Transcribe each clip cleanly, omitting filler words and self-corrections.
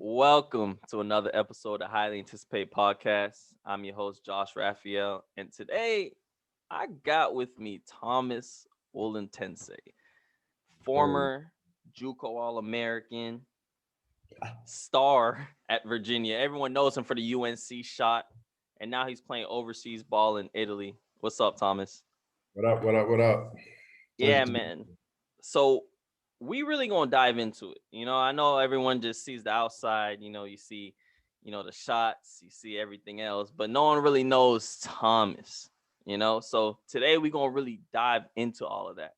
Welcome to another episode of Highly Anticipated Podcast. I'm your host, Josh Raphael, and today I got with me Thomas Woldetensae, Oh, former JUCO All-American, star at Virginia. Everyone knows him for the UNC shot, and now he's playing overseas ball in Italy. What's up, Thomas? what up? What up? What up? Pleasure Yeah, to be. man. So we really gonna dive into it. I know everyone just sees the outside. You see, the shots, you see everything else, but no one really knows Thomas. So today we gonna really dive into all of that.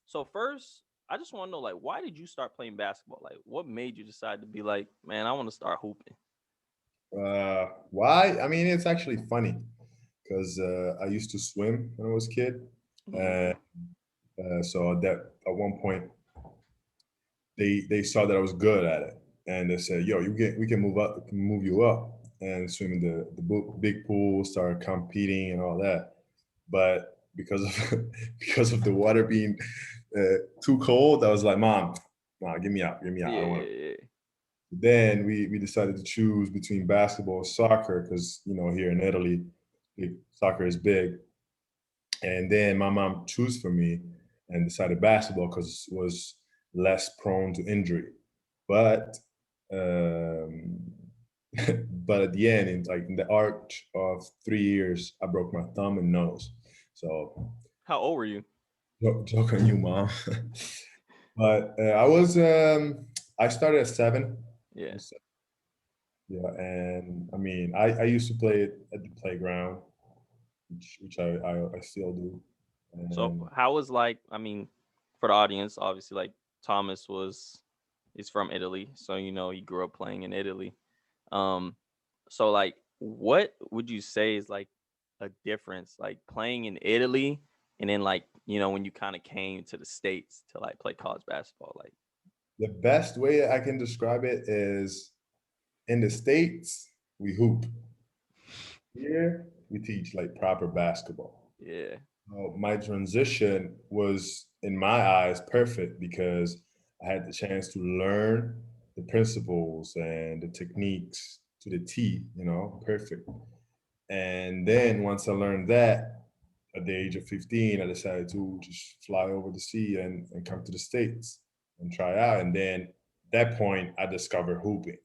So first, I just want to know, like, why did you start playing basketball? Like, what made you decide to be like, man, I want to start hooping? Why? I mean, it's actually funny because I used to swim when I was a kid, and Mm, so that at one point they saw that I was good at it, and they said, "Yo, we can move you up and swim in the big pool, start competing and all that." But because of because of the water being too cold, I was like, "Mom, nah, get me out. I don't want to." yeah, Then we decided to choose between basketball and soccer because here in Italy, soccer is big. And then my mom chose for me and decided basketball because it was less prone to injury. But um, but at the end, in the arch of 3 years, I broke my thumb and nose. So How old were you? joke on you, mom. But I started at 7. Yeah. Yeah, and I mean, I used to play it at the playground, which I still do. So And how was like, I mean, for the audience, obviously, like Thomas he's from Italy, so he grew up playing in Italy. Um, so like, what would you say is like a difference, like playing in Italy and then like when you kind of came to the States to like play college basketball, like the best way I can describe it is in the States, we hoop. Here, we teach like proper basketball. yeah, My transition was, in my eyes, perfect because I had the chance to learn the principles and the techniques to the T, perfect. And then once I learned that, at the age of 15, I decided to just fly over the sea and come to the States and try out. And then at that point, I discovered hooping,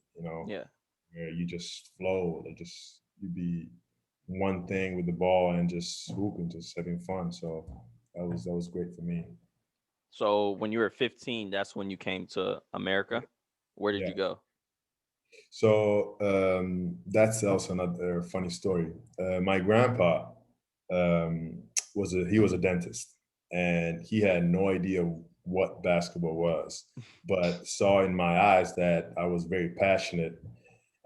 yeah. where you just flow, like just you be one thing with the ball and just hooping, just having fun. So that was great for me. So when you were 15, that's when you came to America. Where did Yeah. you go? So that's also another funny story. My grandpa um, he was a dentist, and he had no idea what basketball was, but saw in my eyes that I was very passionate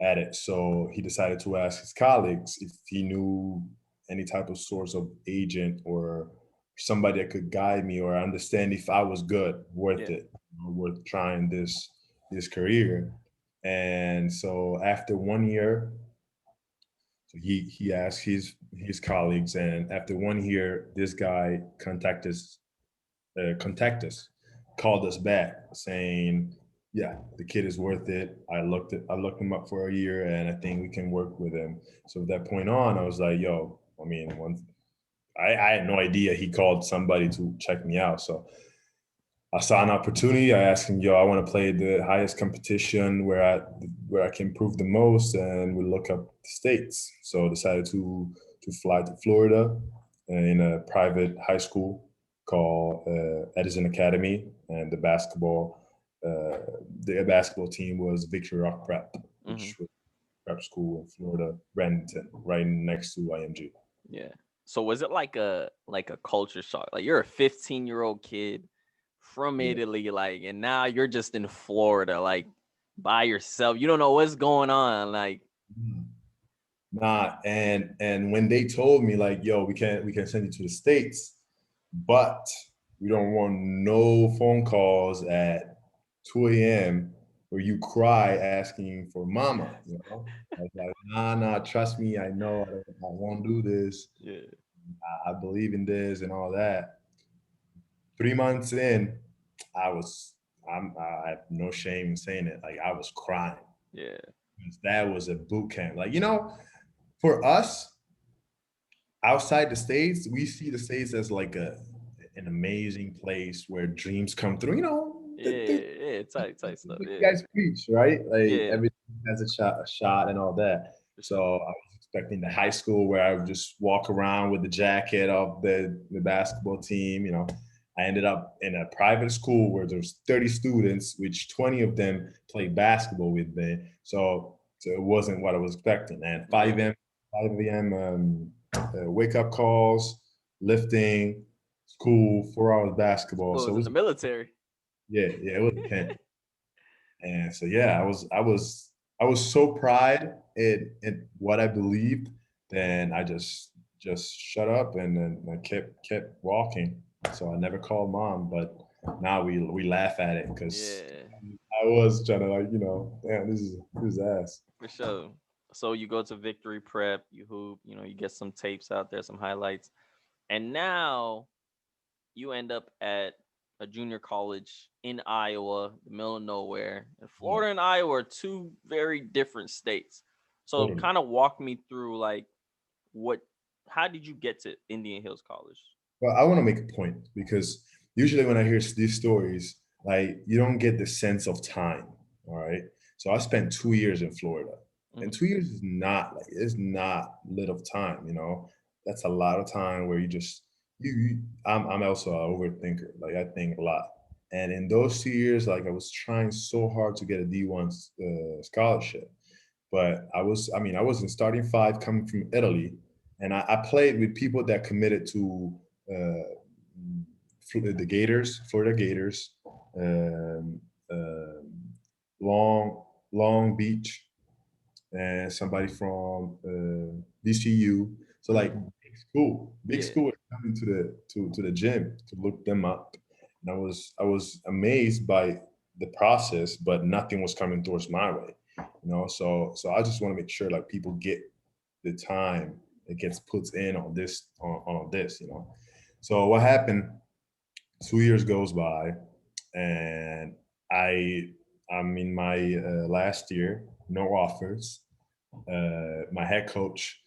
at it. So he decided to ask his colleagues if he knew any type of source of agent or somebody that could guide me or understand if I was good, worth Yeah. it, worth trying this career. And so after 1 year, so he asked his colleagues, and after 1 year, this guy contact us, called us back saying, "Yeah, the kid is worth it. I looked him up for a year, and I think we can work with him." So at that point on, I was like, "Yo, I mean, I had no idea he called somebody to check me out." So I saw an opportunity. I asked him, "Yo, I want to play the highest competition where I can prove the most," and we look up the states. So I decided to fly to Florida in a private high school called Edison Academy, and uh, the basketball team was Victory Rock Prep, Hmm. which was a prep school in Florida, Bradenton, right next to IMG. Yeah. So was it like a culture shock? Like you're a 15-year-old kid from Yeah. Italy, like, and now you're just in Florida, like by yourself. You don't know what's going on. Like, Nah, and when they told me like, "Yo, we can send you to the states, but we don't want no phone calls at 2 a.m. where you cry asking for mama." I was like, nah, trust me, I know I won't do this. yeah, I believe in this and all that. 3 months in, I was I have no shame in saying it. Like I was crying. Yeah. That was a boot camp. Like, for us outside the States, we see the States as like an amazing place where dreams come through. Yeah. The Yeah. Tight, tight stuff. what you Yeah. guys preach, right? Like Yeah. everything has a shot and all that. For So sure. I was expecting the high school where I would just walk around with the jacket of the basketball team. I ended up in a private school where there's 30 students, which 20 of them played basketball with me. So it wasn't what I was expecting. And Yeah. 5 a.m. Wake up calls, lifting, school, 4 hours basketball. Well, it So was it in the was, military. yeah, it was intense. And so yeah, I was so pride in what I believed, then I just shut up and then I kept walking. So I never called mom, but now we laugh at it because Yeah. I was trying to, like, damn, this is ass. For sure. So you go to Victory Prep, you hoop, you get some tapes out there, some highlights, and now you end up at a junior college in Iowa, the middle of nowhere. And Yeah, Florida and Iowa are two very different states. So totally. kind of walk me through like what how did you get to Indian Hills College? Well, I want to make a point because usually when I hear these stories, like, you don't get the sense of time. All right. So I spent 2 years in Florida, and Hmm. 2 years is not little time. That's a lot of time where you just I'm also an overthinker. Like, I think a lot. And in those 2 years, like, I was trying so hard to get a D1 scholarship, but I was in starting five coming from Italy, and I played with people that committed to the Gators, Florida Gators, um, um, Long Beach, and somebody from DCU. So, like, Hmm. big Yeah. school is coming to the gym to look them up, and I was amazed by the process, but nothing was coming towards my way. So I just want to make sure, like, people get the time that gets put in on this. So what happened? 2 years goes by, and I I'm in my last year, no offers. My head coach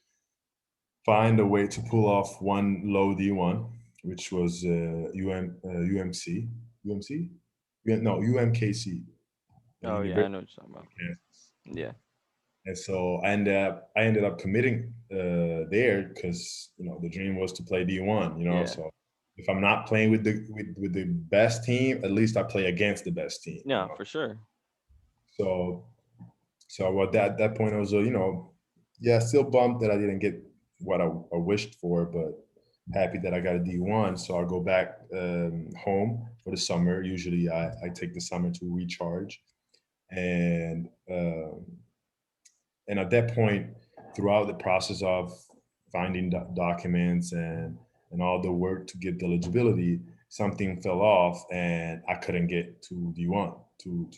find a way to pull off one low D1, which was UMC, UMC, no, UMKC, Oh yeah, I University know what you're talking of about. Kansas. Yeah. And so I ended up committing there because the dream was to play D1. Yeah. So if I'm not playing with the best team, at least I play against the best team. Yeah, for sure. So at that point I was yeah, still bummed that I didn't get what I wished for, but happy that I got a D1. So I'll go back home for the summer. Usually I take the summer to recharge, and at that point, throughout the process of finding documents and all the work to get the eligibility, something fell off and I couldn't get to D1, to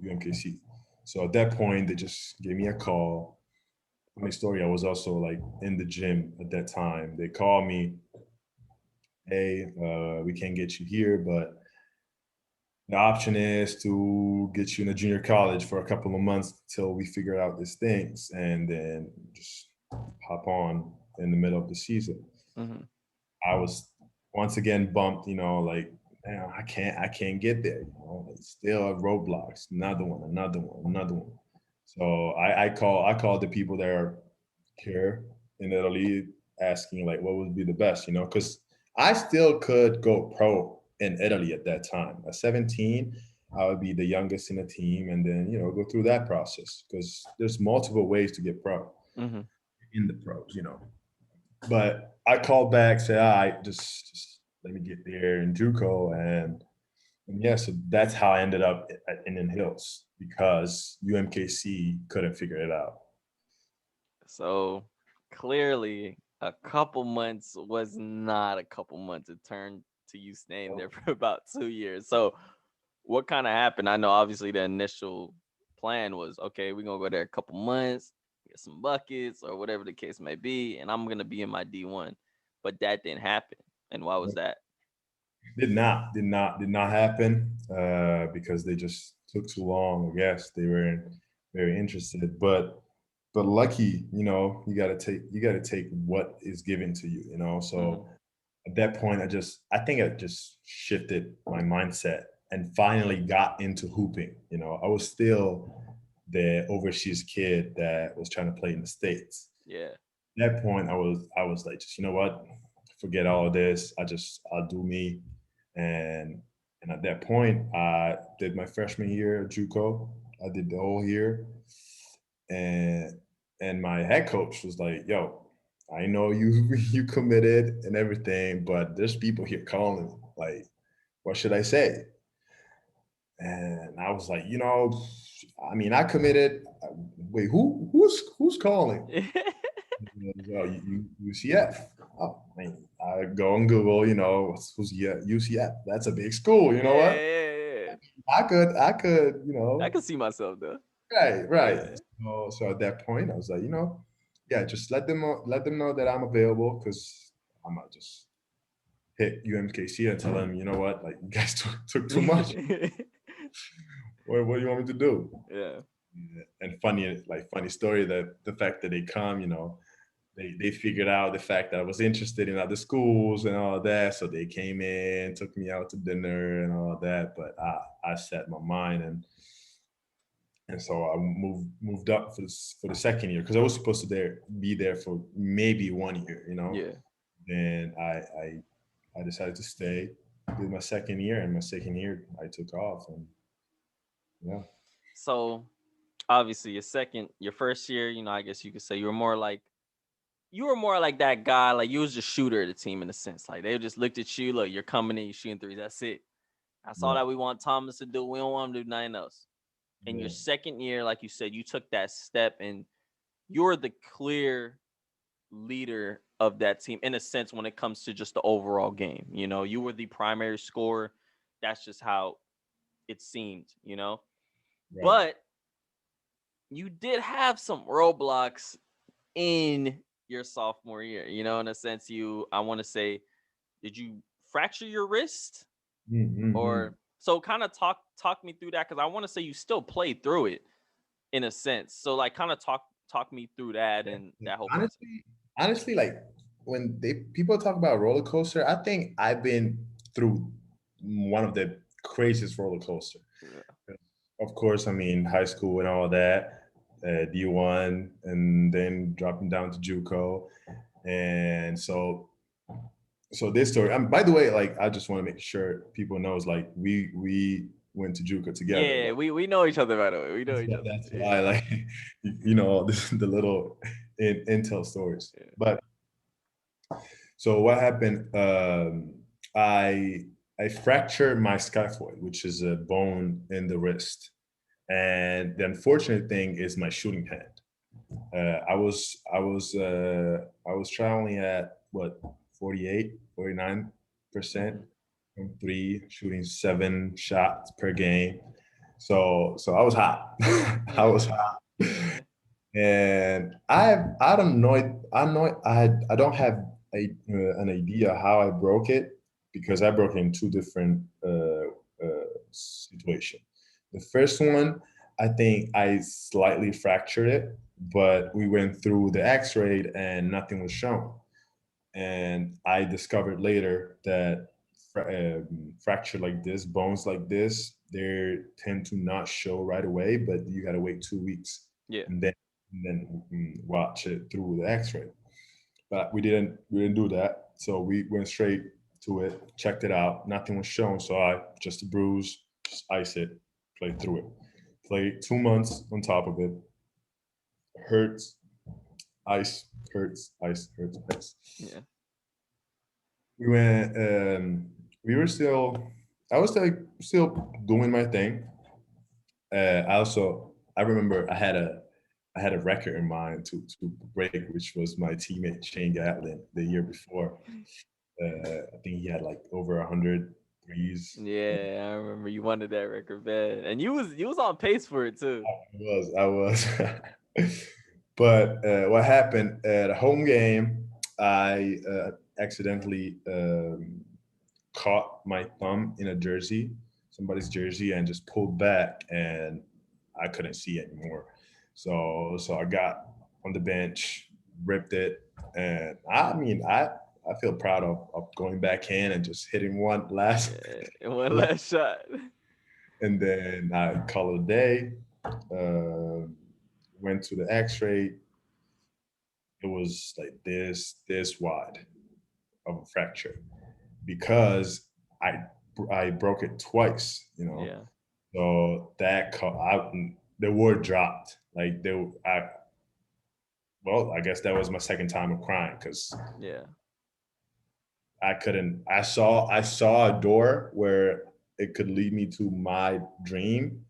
UMKC. So at that point, they just gave me a call. My story, I was also, like, in the gym at that time. They called me, hey, we can't get you here, but the option is to get you in a junior college for a couple of months till we figure out these things, and then just hop on in the middle of the season. Hmm. I was once again bumped, like, man, I can't get there. It's still roadblocks. Another one, another one, another one. So I called the people that are here in Italy, asking, like, what would be the best, because I still could go pro in Italy at that time. At 17, I would be the youngest in the team, and then go through that process because there's multiple ways to get pro Hmm. in the pros. But I called back, said, all right, just let me get there in JUCO, and yeah, so that's how I ended up at Indian Hills because UMKC couldn't figure it out. So clearly, a couple months was not a couple months. It turned to you staying there for about 2 years. So, what kind of happened? I know obviously the initial plan was okay, we're gonna go there a couple months, get some buckets or whatever the case may be, and I'm gonna be in my D1. But that didn't happen. And why was that? Did not happen because they just took too long. I guess they were very interested. But lucky, you gotta take what is given to you, Hmm. So at that point, I think I just shifted my mindset and finally got into hooping. I was still the overseas kid that was trying to play in the States. Yeah. At that point, I was like, just, you know what, forget all of this. I'll do me. And and at that point, I did my freshman year at JUCO. I did the whole year, and and my head coach was like, "Yo, I know you you committed and everything, but there's people here calling. Like, what should I say?" And I was like, I mean, I committed. Wait, who's calling? UCF. Oh, I mean, I go on Google. Who's UCF? That's a big school. You know Yeah, what? yeah, yeah. I could. I can see myself though. Right, right. Yeah. So at that point, I was like, yeah, just let them know that I'm available because I'm gonna just hit UMKC and tell them, you know what, like you guys took too much. What do you want me to do? Yeah. Yeah. And funny story that the fact that they come, they figured out the fact that I was interested in other schools and all that, so they came in, took me out to dinner and all that. But I set my mind and so I moved up for the second year because I was supposed to be there for maybe 1 year, Yeah. and I decided to stay, did my second year, and my second year I took off, and yeah, So obviously your first year, I guess you could say you were more like that guy, like you was the shooter of the team in a sense. Like they just looked at you, look, you're coming in, you're shooting threes. That's it. That's all yeah, that we want Thomas to do. We don't want him to do nothing else. In your yeah, second year, like you said, you took that step and you're the clear leader of that team in a sense when it comes to just the overall game. You were the primary scorer. That's just how it seemed. right. But you did have some roadblocks in your sophomore year, in a sense. I want to say, did you fracture your wrist? Mm-hmm. Or so kind of talk me through that, because I want to say you still played through it in a sense. So like kind of talk me through that and Yeah. that whole process. Honestly, like when people talk about roller coaster, I think I've been through one of the craziest roller coaster. Yeah. Of course, I mean high school and all that, D1, and then dropping down to JUCO, and so this story. By the way, like I just want to make sure people knows like we went to JUCO together. Yeah, Like we know each other, by the way. We know that's each why, other. that's Yeah. why like the little intel stories. Yeah. But so what happened? I fractured my scaphoid, which is a bone in the wrist. And the unfortunate thing is my shooting hand. I was traveling at what 48, 49% Hmm. from three, shooting 7 shots per game. So I was hot. I was Yeah. hot. Yeah. And I don't know I don't have an idea how I broke it because I broke it in two different situations. The first one, I think I slightly fractured it, but we went through the X-ray and nothing was shown. And I discovered later that fracture like this, bones like this, they tend to not show right away, but you got to wait 2 weeks Yeah. and then watch it through the X-ray. But we didn't do that, so we went straight to it, checked it out. Nothing was shown, so I just a bruise, just ice it, played through it. Played 2 months on top of it. Hurts, ice, hurts, ice, hurts, ice. Yeah. We went. We were still. I was like still doing my thing. I remember I had a record in mind to break, which was my teammate Shane Gatlin the year before. I think he had like over 100 threes. Yeah, I remember you wanted that record bad. And you was on pace for it too. I was. But what happened at a home game? I accidentally caught my thumb in a jersey, somebody's jersey, and just pulled back, and I couldn't see anymore. So I got on the bench, ripped it, and I mean I feel proud of going back in and just hitting one last, Yeah, one last shot. and then I call it a day. Uh, Went to the X-ray. It was like this wide of a fracture because I broke it twice. Yeah, So the word dropped. Like I guess that was my second time of crying because yeah, I couldn't. I saw a door where it could lead me to my dream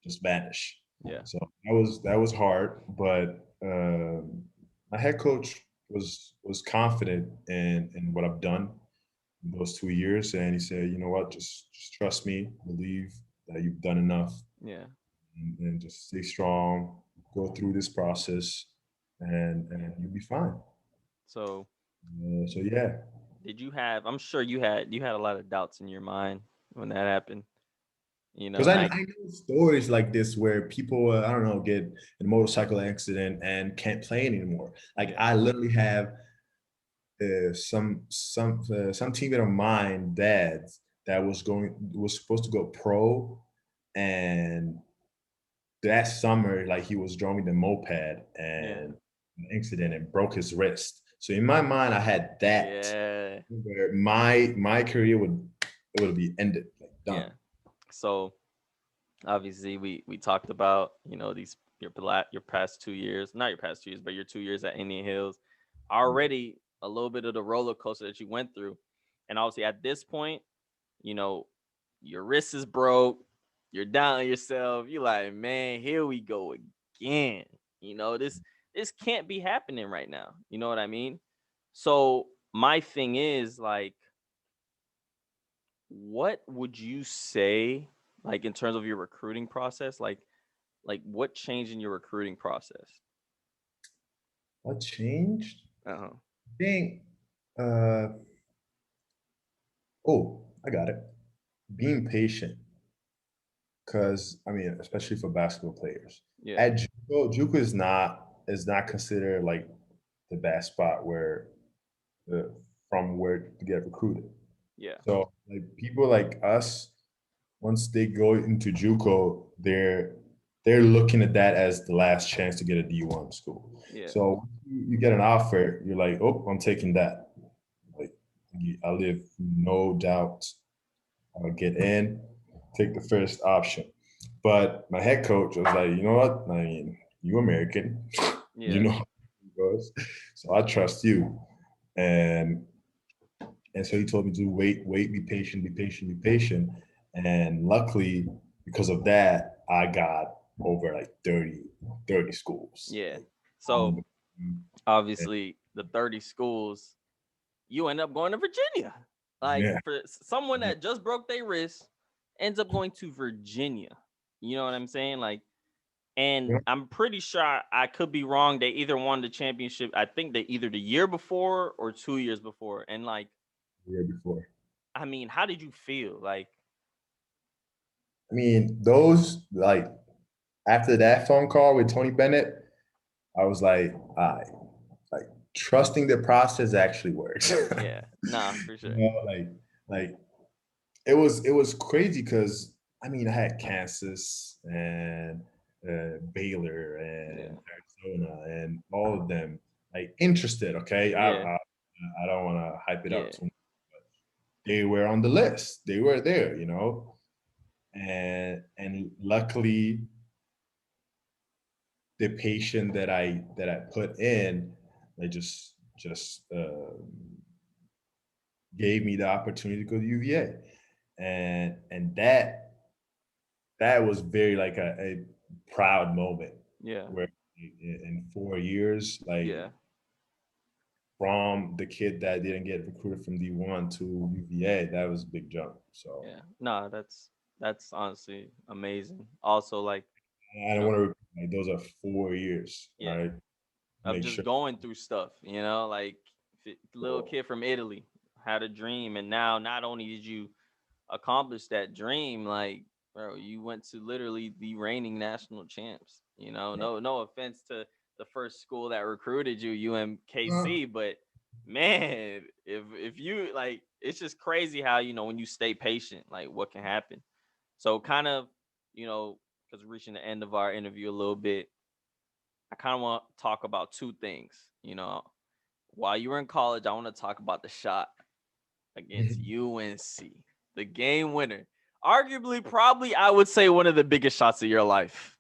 just vanish. yeah. So that was hard, but my head coach was confident in what I've done in those 2 years, and he said, you know what, just trust me, believe that you've done enough, Yeah. and just stay strong, go through this process, and you'll be fine. So So yeah, did you have? I'm sure you had a lot of doubts in your mind when that happened. because I, Like I know stories like this where people I don't know get in a motorcycle accident and can't play anymore. Like yeah, I literally have some teammate of mine, dads, that was supposed to go pro, and that summer, like he was driving the moped yeah, and an accident and broke his wrist. So in my mind, I had that yeah, where my career would be ended, like done. yeah. So obviously we talked about these your past 2 years, not your past 2 years, but your 2 years at Indian Hills. Already a little bit of the roller coaster that you went through, and obviously at this point, you know, your wrist is broke, you're down on yourself. You like, man, here we go again. This can't be happening right now. You know what I mean? So my thing is like, what would you say, like in terms of your recruiting process, like what changed in your recruiting process? What changed? Uh-huh. I think. Uh, oh, I got it. Being patient, because I mean, especially for basketball players, Yeah. at JUCO is not considered like the best spot where uh, from where to get recruited. Yeah. So like people like us, once they go into JUCO, they're looking at that as the last chance to get a D1 school. Yeah. So you get an offer, you're like, oh, I'm taking that. Like I live no doubt I'll get in, take the first option. But my head coach was like, you know what? I mean, you American, you Yeah. know how it goes. So I trust you. And and so he told me to wait, be patient, be patient, be patient. And luckily, because of that, I got over like 30 schools. Yeah. Like, So um, obviously the 30 schools, you end up going to Virginia. Like yeah, for someone that just broke their wrist, ends up going to Virginia. You know what I'm saying? Like, and yeah, I'm pretty sure I could be wrong. They either won the championship. I think they either the year before or 2 years before. And like, yeah, before. I mean, how did you feel? Like, I mean, those like after that phone call with Tony Bennett, I was like, I like trusting the process actually works. yeah, nah, for You sure. know, like it was crazy because I mean I had Kansas and Baylor and Yeah, Arizona and all of them like interested. Okay, yeah, I don't want to hype it up yeah, too much. They were on the list. They were there, and luckily the patient that I put in, I just gave me the opportunity to go to UVA, and that was very like a proud moment yeah, where in 4 years, like yeah, from the kid that didn't get recruited from D1 to UVA, that was a big jump. So yeah. Nah, that's honestly amazing. Also, like, I you don't know, want to repeat, like those are 4 years. All yeah, right, of make just sure. going through stuff, like little kid from Italy had a dream, and now not only did you accomplish that dream, like Bro, you went to literally the reigning national champs. You know, Right. no offense to the first school that recruited you, Uh, UMKC, but man, if you like, it's just crazy how when you stay patient, like what can happen. So kind of, because we're reaching the end of our interview a little bit, I kind of want to talk about two things. While you were in college, I want to talk about the shot against UNC, the game winner. Arguably, probably, I would say one of the biggest shots of your life.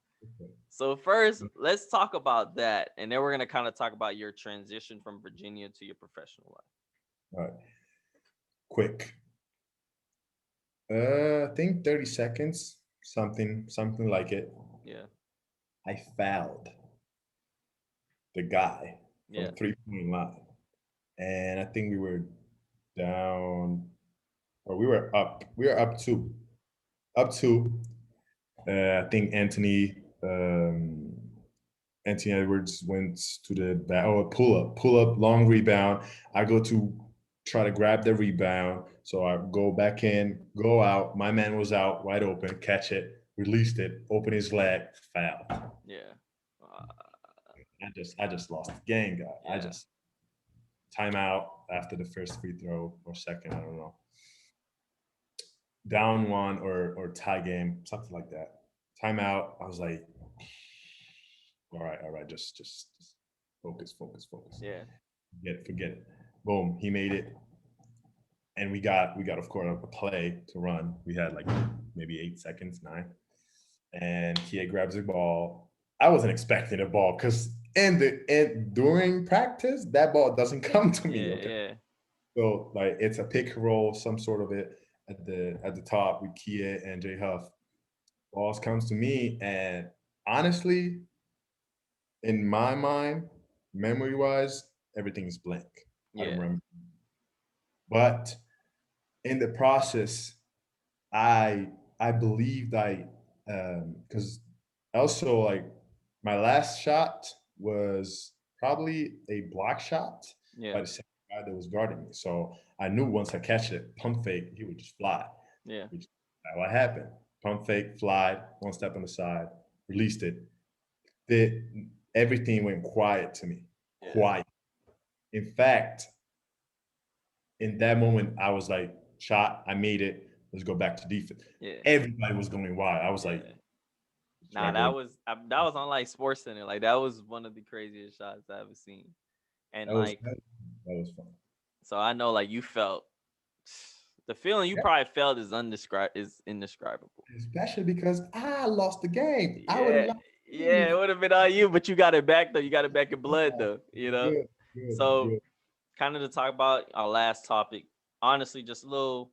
So first, let's talk about that, and then we're gonna kind of talk about your transition from Virginia to your professional life. All right. Quick. I think 30 seconds, something like it. Yeah, I fouled the guy yeah, from 3 point line. And I think we were down, or we were up. We were up two. Up two. I think Anthony Edwards went to the back. Oh, pull up, long rebound. I go to try to grab the rebound. So I go back in, go out. My man was out, wide open, catch it, released it, open his leg, foul. yeah, uh, I just lost the game, guy. I yeah, just timeout after the first free throw or second, I don't know. Down one or tie game, something like that. Timeout. I was like, all right, just focus. yeah, Forget it. Boom, he made it, and we got of course a play to run. We had like maybe 8 seconds, nine, and he grabs the ball. I wasn't expecting a ball because during practice that ball doesn't come to me. yeah, Okay, yeah, so like it's a pick and roll, some sort of it at the top with Kia and J Huff. Balls comes to me, and honestly, in my mind, memory wise, everything is blank. I don't yeah, remember. But in the process, I I believed I because also like my last shot was probably a block shot yeah, by the same guy that was guarding me. So I knew once I catch it, pump fake, he would just fly. yeah, Which what happened. Pump fake, fly, one step on the side, released it. Did everything went quiet to me. yeah, Quiet. In fact, in that moment, I was like, shot, I made it. Let's go back to defense. yeah, Everybody was going wild. I was like, yeah. should Nah, I go? that was on like Sports Center. Like that was one of the craziest shots I ever seen. And That was like, that, that was fun. so I know like you felt the feeling you Yeah, probably felt is indescribable. especially because I lost the game. I would have Yeah, lost the game yeah, it would have been on you, but you got it back though. You got it back in blood though, you know. good, good, So good. kind of to talk about our last topic, honestly, just a little,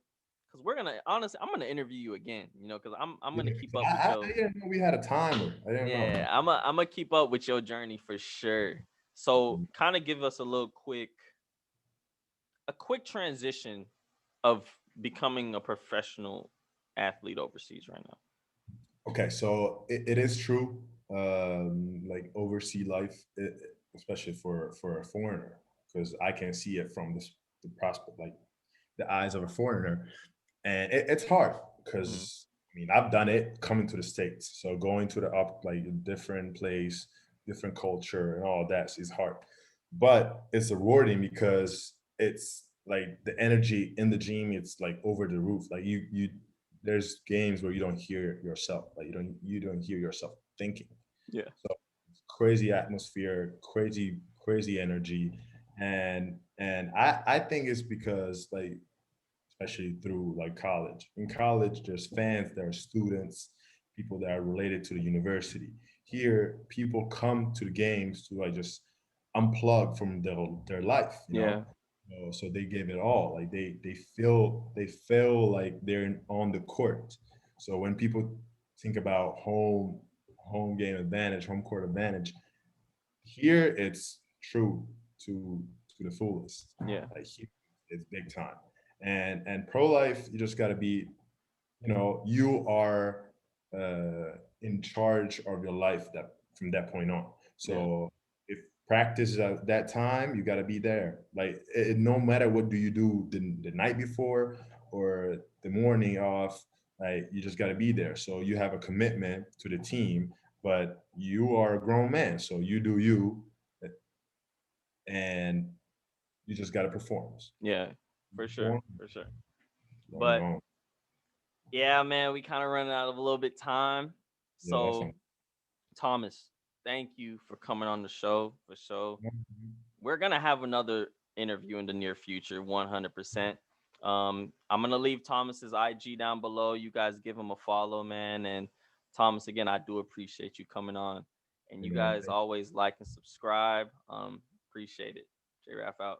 because I'm gonna interview you again, because I'm gonna Yeah, keep 'cause up with I your, didn't know we had a timer. I didn't yeah, know. I'm gonna keep up with your journey for sure. So kind of give us a quick transition of becoming a professional athlete overseas right now. Okay, so it is true. Like oversea life, especially for a foreigner, because I can see it from the prospect, like the eyes of a foreigner, and it's hard Mhm. because I mean I've done it coming to the states, so going to the up like a different place, different culture, and all that is hard, but it's rewarding because it's like the energy in the gym, it's like over the roof. Like you there's games where you don't hear yourself, like you don't hear yourself thinking. Yeah. So crazy atmosphere, crazy energy, and I think it's because like especially through like college. In college, there's fans, there are students, people that are related to the university. Here, people come to the games to like just unplug from their life, you Yeah. know. So they give it all. Like they feel like they're on the court. So when people think about home game advantage, home court advantage, here it's true to the fullest. Yeah. Like here, it's big time. And pro life, you just got to be, you are in charge of your life that from that point on. Yeah. So if practice is at that time, you got to be there. Like no matter what do you do the night before or the morning off, Right? You just got to be there. So you have a commitment to the team, but you are a grown man, so you do you, and you just got to perform. Yeah, for sure, Perform, for sure. going But home. yeah, man, we kind of running out of a little bit time. Yeah, that's So Thomas, thank you for coming on the show for sure. fine. We're gonna have another interview in the near future, 100%. I'm gonna leave Thomas's IG down below. You guys give him a follow, man. And Thomas, again, I do appreciate you coming on. And You you know, guys always like and subscribe. Appreciate it. J Raff out.